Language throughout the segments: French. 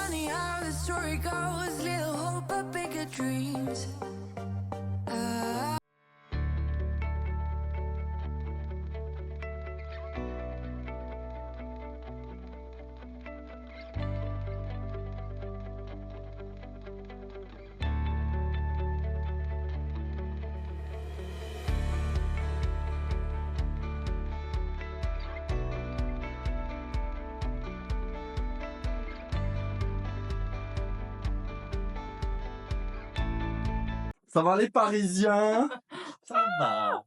funny how the story goes. Little hope but bigger dreams. Ça va les Parisiens? Ça va.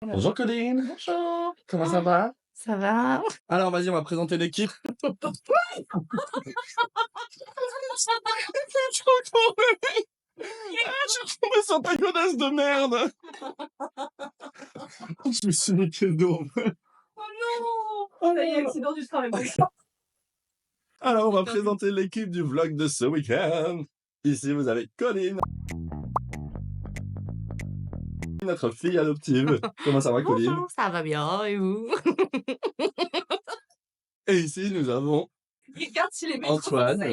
Bonjour Colline. Bonjour. Comment ça va? Ça va? Alors vas-y, on va présenter l'équipe. Je suis tombé sur ta godasse de merde. Je me suis niqué le dos. Oh non! Ça y est, accident du travail. Alors on va présenter l'équipe du vlog de ce week-end. Ici vous avez Colline, notre fille adoptive. Comment ça va Colline? Bonjour, ça va bien, et vous? Et ici nous avons Regarde si les Antoine.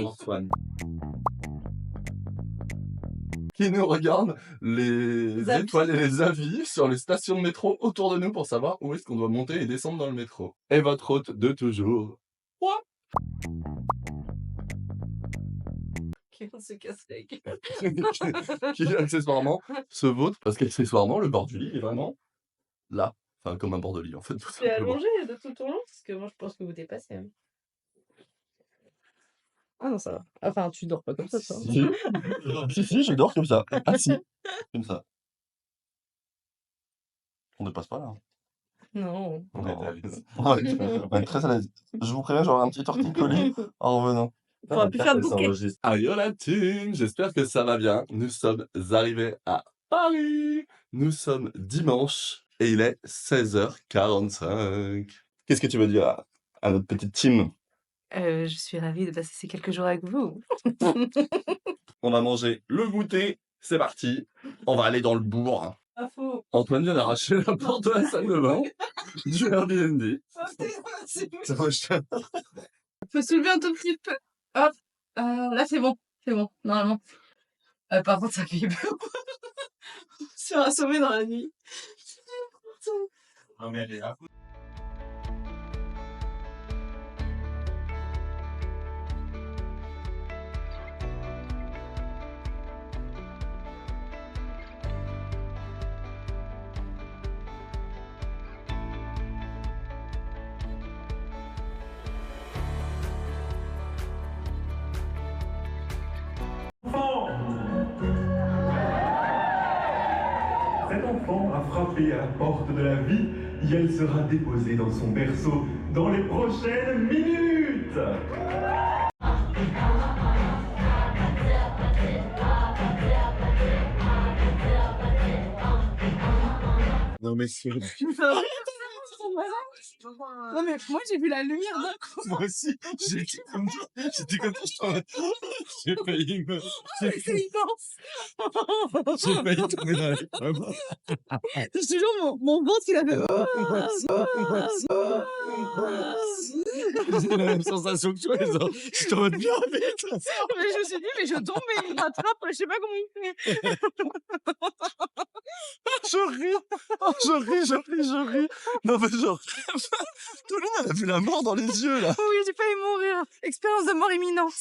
Qui nous regarde les Avis. étoiles et les avis sur les stations de métro autour de nous pour savoir où est-ce qu'on doit monter et descendre dans le métro. Et votre hôte de toujours. Quoi? Qui se casse la gueule. Qui accessoirement se vautre parce qu'accessoirement le bord du lit est vraiment là. Enfin comme un bord de lit en fait. Tout Tu es simplement. allongé de tout ton long? Parce que moi, je pense que vous dépassez. Hein. Ah non, ça va. Enfin, tu dors pas comme ça, toi. Si, je dors comme ça. Assis. Comme ça. On ne passe pas là. Non. On est à l'aise. On est très à l'aise. Je vous préviens, j'aurai un petit torticolis en revenant. On va plus faire de bouquet. Aïe la thune, j'espère que ça va bien. Nous sommes arrivés à Paris. Nous sommes dimanche et il est 16h45. Qu'est-ce que tu veux dire à notre petite team? Je suis ravie de passer ces quelques jours avec vous. On va manger le goûter. C'est parti. On va aller dans le bourg. Pas faux. Antoine vient d'arracher la porte de la salle de bain du Airbnb. Ça va, Faut soulever un tout petit peu. Hop. Là, c'est bon. C'est bon, normalement. Par contre, ça fait peur. Se faire assommer dans la nuit. Non, mais elle est là. Cet enfant a frappé à la porte de la vie et elle sera déposée dans son berceau dans les prochaines minutes. Non, mais c'est... Non mais moi j'ai vu la lumière d'un coup. Moi aussi, j'étais comme ça, j'ai failli me... C'est immense. J'ai failli tomber dans les pommes. Je te jure, mon ventre il avait. J'ai la même sensation que toi, genre, je t'en mode bien vite. Mais je me suis dit, mais je tombe et il m'attrape, je sais pas comment il fait. Je ris. Non, mais genre, tout le monde elle a vu la mort dans les yeux, là. Oui, j'ai failli mourir. Expérience de mort imminente.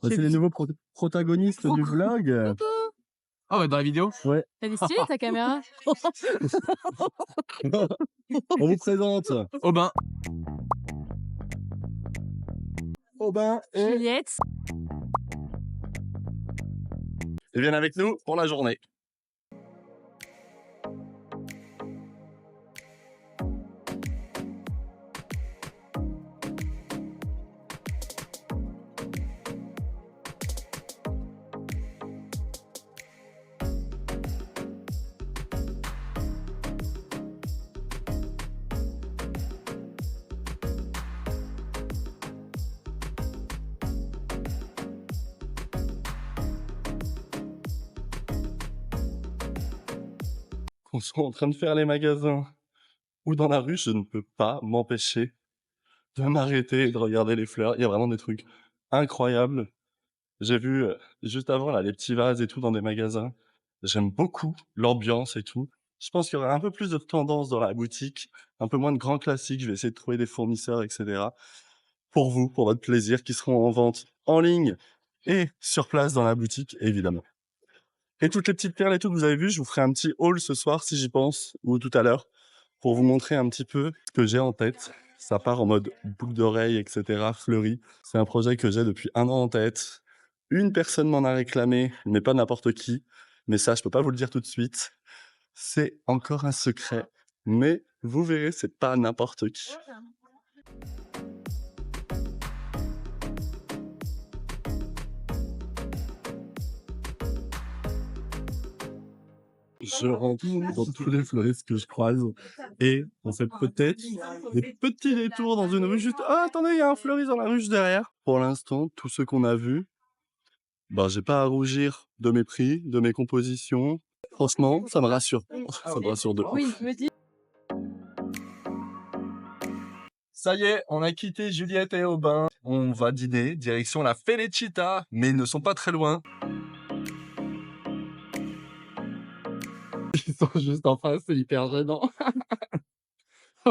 C'est les nouveaux protagonistes du vlog. Ah ouais, dans la vidéo? Ouais. Elle est stylée ta caméra. On vous présente Aubin. Aubin et Juliette. ils viennent avec nous pour la journée. Qu'on soit en train de faire les magasins ou dans la rue, je ne peux pas m'empêcher de m'arrêter et de regarder les fleurs. Il y a vraiment des trucs incroyables. J'ai vu juste avant là les petits vases et tout dans des magasins. J'aime beaucoup l'ambiance et tout. Je pense qu'il y aura un peu plus de tendance dans la boutique, un peu moins de grands classiques. Je vais essayer de trouver des fournisseurs, etc. pour vous, pour votre plaisir, qui seront en vente en ligne et sur place dans la boutique, évidemment. Et toutes les petites perles et tout que vous avez vues, je vous ferai un petit haul ce soir si j'y pense, ou tout à l'heure, pour vous montrer un petit peu ce que j'ai en tête. Ça part en mode boucle d'oreille, etc., fleuri. C'est un projet que j'ai depuis 1 an en tête. Une personne m'en a réclamé, mais pas n'importe qui. Mais ça, je peux pas vous le dire tout de suite. C'est encore un secret. Mais vous verrez, c'est pas n'importe qui. Je rentre dans tous les fleuristes que je croise et on fait peut-être des petits détours dans une rue juste. Ah, attendez, il y a un fleuriste dans la rue juste derrière. Pour l'instant, tous ceux qu'on a vus, bah, j'ai pas à rougir de mes prix, de mes compositions. Franchement, ça me rassure. Ça me rassure de ouf. Oui, je me dis. Ça y est, on a quitté Juliette et Aubin. On va dîner, direction la Felicita, mais ils ne sont pas très loin. Ils sont juste en face, c'est hyper gênant.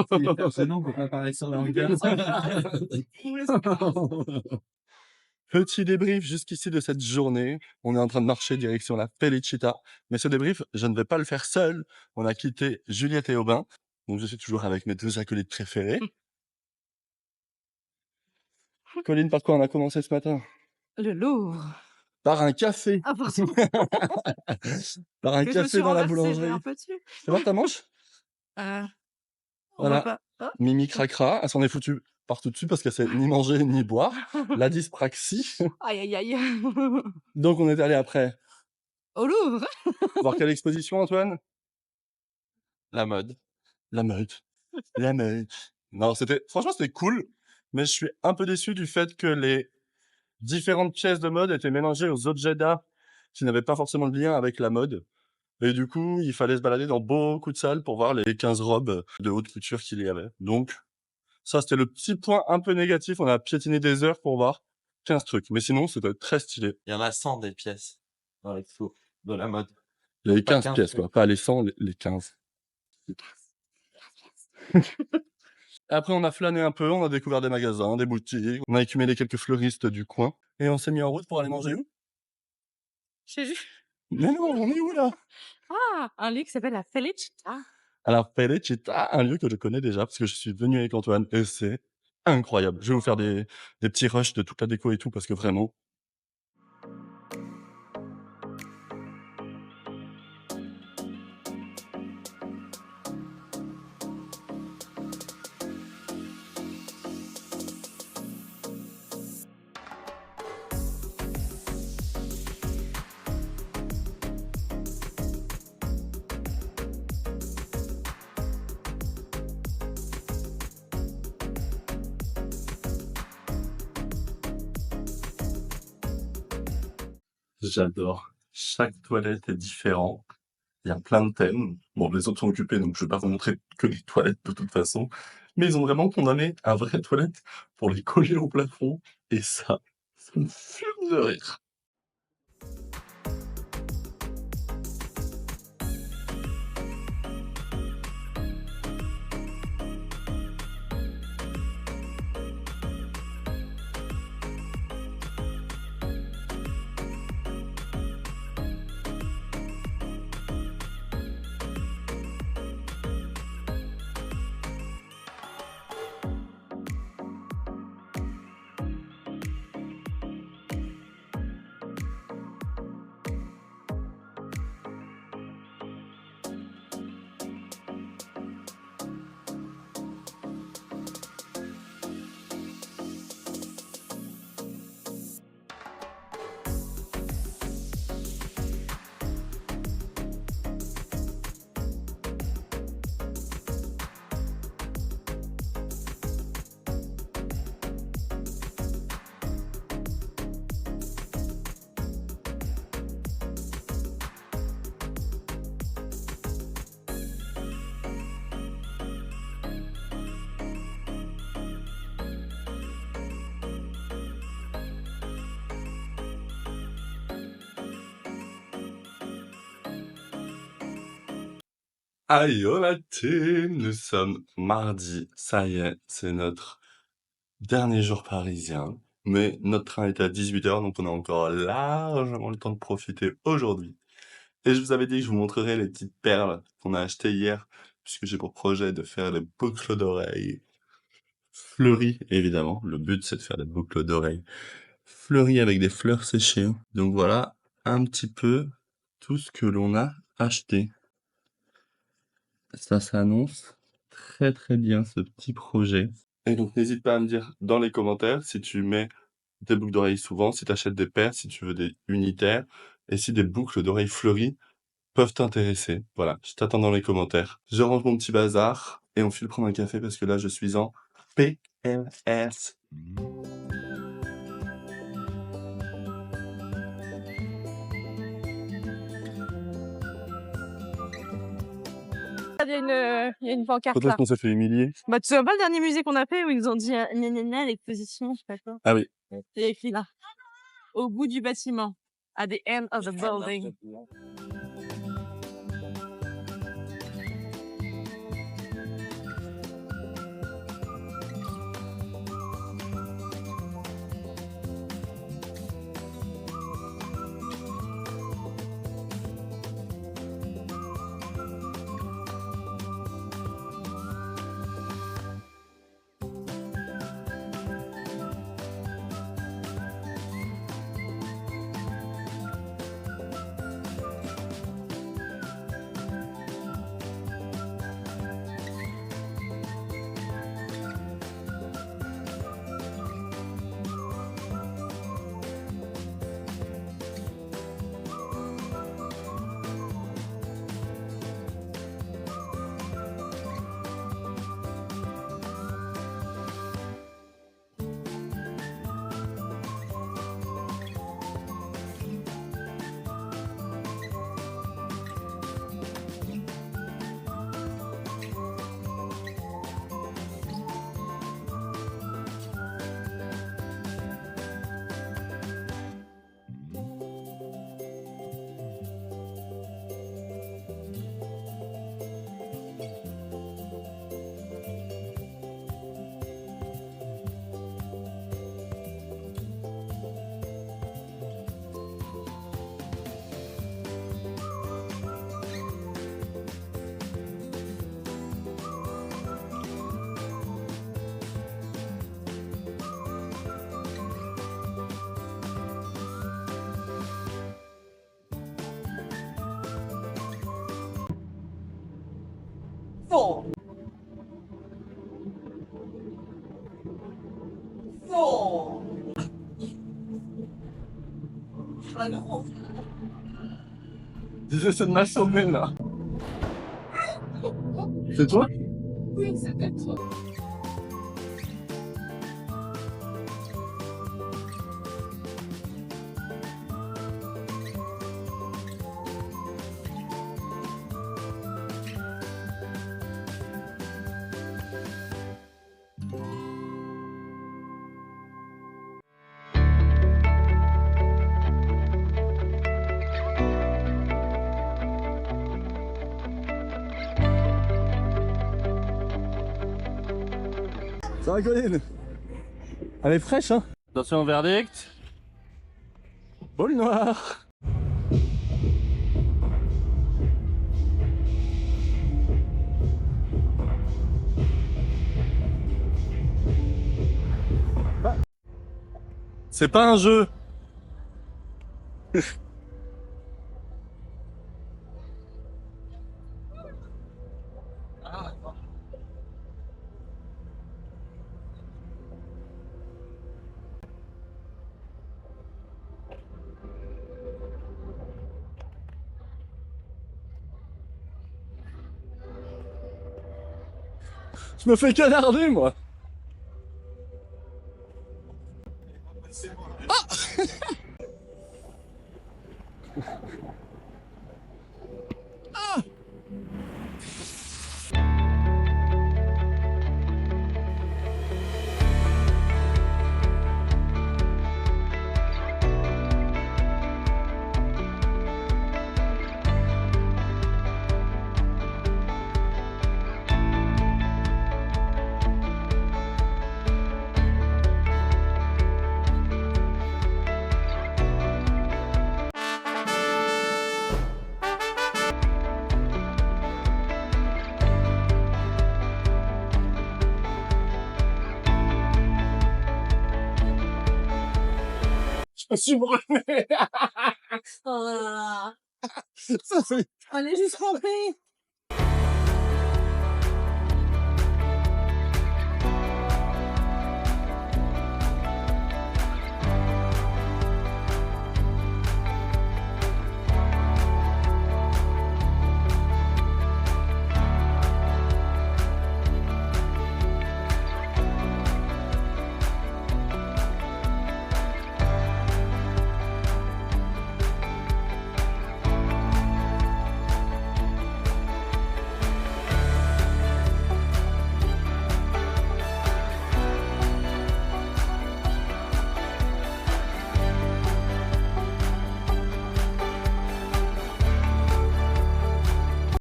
C'est hyper gênant, on peut pas parler sur la longueur. Petit débrief jusqu'ici de cette journée. On est en train de marcher direction la Felicita. Mais ce débrief, je ne vais pas le faire seul. On a quitté Juliette et Aubin. Donc je suis toujours avec mes 2 acolytes préférés. Colline, par quoi on a commencé ce matin? Le Louvre. Par un café. Ah pardon. Par un Que je me café suis dans la renversée, boulangerie. j'ai un peu dessus. C'est bon, ta manche? On Voilà. va pas. Ah. Mimi Cracra, elle s'en est foutue partout dessus parce qu'elle sait ni manger ni boire. La dyspraxie. Aïe aïe aïe. Donc on est allé après Au Louvre. voir quelle exposition, Antoine? La mode. La mode. La mode. Non, franchement, c'était cool, mais je suis un peu déçu du fait que les différentes pièces de mode étaient mélangées aux objets d'art qui n'avaient pas forcément de lien avec la mode. Et du coup, il fallait se balader dans beaucoup de salles pour voir les 15 robes de haute couture qu'il y avait. Donc, ça, c'était le petit point un peu négatif. On a piétiné des heures pour voir 15 trucs. Mais sinon, c'était très stylé. Il y en a 100 des pièces dans l'expo de la mode. Il y avait Pas 15 pièces, trucs. quoi. Pas les 100, les 15. Après, on a flâné un peu, on a découvert des magasins, des boutiques, on a écumé les quelques fleuristes du coin. Et on s'est mis en route pour aller manger où? J'ai vu. Mais non, on est où, là? Ah, un lieu qui s'appelle la Felicita. Alors, Felicita, un lieu que je connais déjà, parce que je suis venu avec Antoine, et c'est incroyable. Je vais vous faire des petits rushs de toute la déco et tout, parce que vraiment... J'adore. Chaque toilette est différente. Il y a plein de thèmes. Bon, les autres sont occupés, donc je vais pas vous montrer que les toilettes de toute façon. Mais ils ont vraiment condamné un vrai toilette pour les coller au plafond. Et ça me fume de rire. Aïe, oh la team, nous sommes mardi, ça y est, c'est notre dernier jour parisien, mais notre train est à 18h, donc on a encore largement le temps de profiter aujourd'hui. Et je vous avais dit que je vous montrerai les petites perles qu'on a achetées hier, puisque j'ai pour projet de faire des boucles d'oreilles fleuries, évidemment. Le but, c'est de faire des boucles d'oreilles fleuries avec des fleurs séchées. Donc voilà un petit peu tout ce que l'on a acheté. Ça s'annonce très très bien, ce petit projet. Et donc n'hésite pas à me dire dans les commentaires si tu mets des boucles d'oreilles souvent, si tu achètes des paires, si tu veux des unitaires, et si des boucles d'oreilles fleuries peuvent t'intéresser. Voilà, je t'attends dans les commentaires. Je range mon petit bazar et on file prendre un café parce que là je suis en PLS. Il y a une pancarte Quand est-ce là. qu'on s'est fait humilier? Bah, tu te souviens pas le dernier musée qu'on a fait où ils nous ont dit nanana, l'exposition, je sais pas quoi. Ah oui. C'est écrit là. Au bout du bâtiment. At the end of the building. J'essaie de m'assommer là. C'est toi? Oui, c'était toi. Ça va Colline? Elle est fraîche hein? Attention au verdict. Boule noire. C'est pas un jeu. Je me fais canarder moi. Je suis brûlé. Oh là là. Ça fait... On est juste rentré.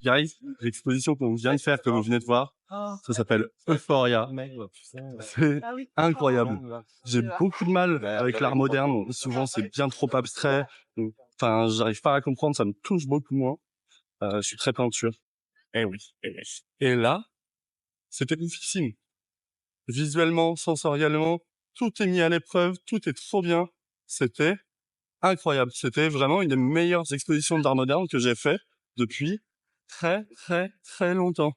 Guys, l'exposition qu'on vient de faire, comme vous venez de voir, ça s'appelle Euphoria. C'est Ah oui. incroyable. J'ai beaucoup de mal avec l'art moderne. Souvent, c'est bien trop abstrait. Enfin, j'arrive pas à comprendre. Ça me touche beaucoup moins. Je suis très peinture. Eh oui. Et là, c'était difficile. Visuellement, sensoriellement, tout est mis à l'épreuve. Tout est trop bien. C'était incroyable. C'était vraiment une des meilleures expositions d'art moderne que j'ai fait depuis très longtemps.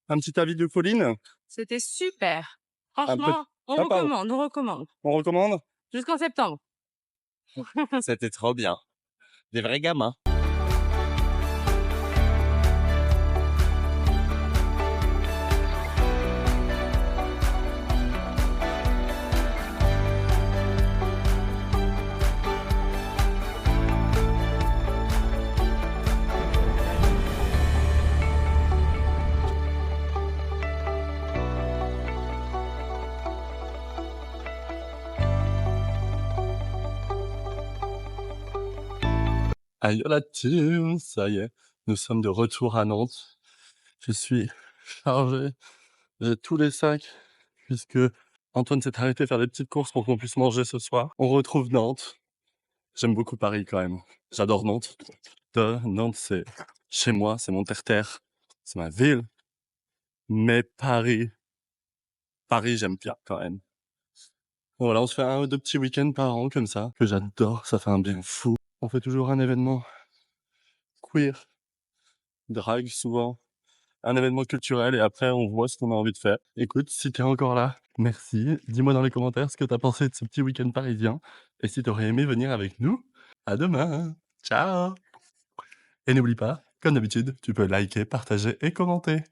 Un petit avis de Pauline? C'était super. Un peu- Franchement, on Ah, pardon. recommande, on recommande. On recommande? Jusqu'en septembre. C'était trop bien. Des vrais gamins. Aïe la team, ça y est, nous sommes de retour à Nantes. Je suis chargé, j'ai tous les sacs, puisque Antoine s'est arrêté faire des petites courses pour qu'on puisse manger ce soir. On retrouve Nantes. J'aime beaucoup Paris quand même. J'adore Nantes. Nantes, c'est chez moi, c'est mon terre-terre, c'est ma ville. Mais Paris, j'aime bien quand même. Voilà, on se fait un ou deux petits week-ends par an comme ça, que j'adore, ça fait un bien fou. On fait toujours un événement queer, drague souvent, un événement culturel et après on voit ce qu'on a envie de faire. Écoute, si t'es encore là, merci. Dis-moi dans les commentaires ce que t'as pensé de ce petit week-end parisien et si t'aurais aimé venir avec nous. À demain. Ciao. Et n'oublie pas, comme d'habitude, tu peux liker, partager et commenter.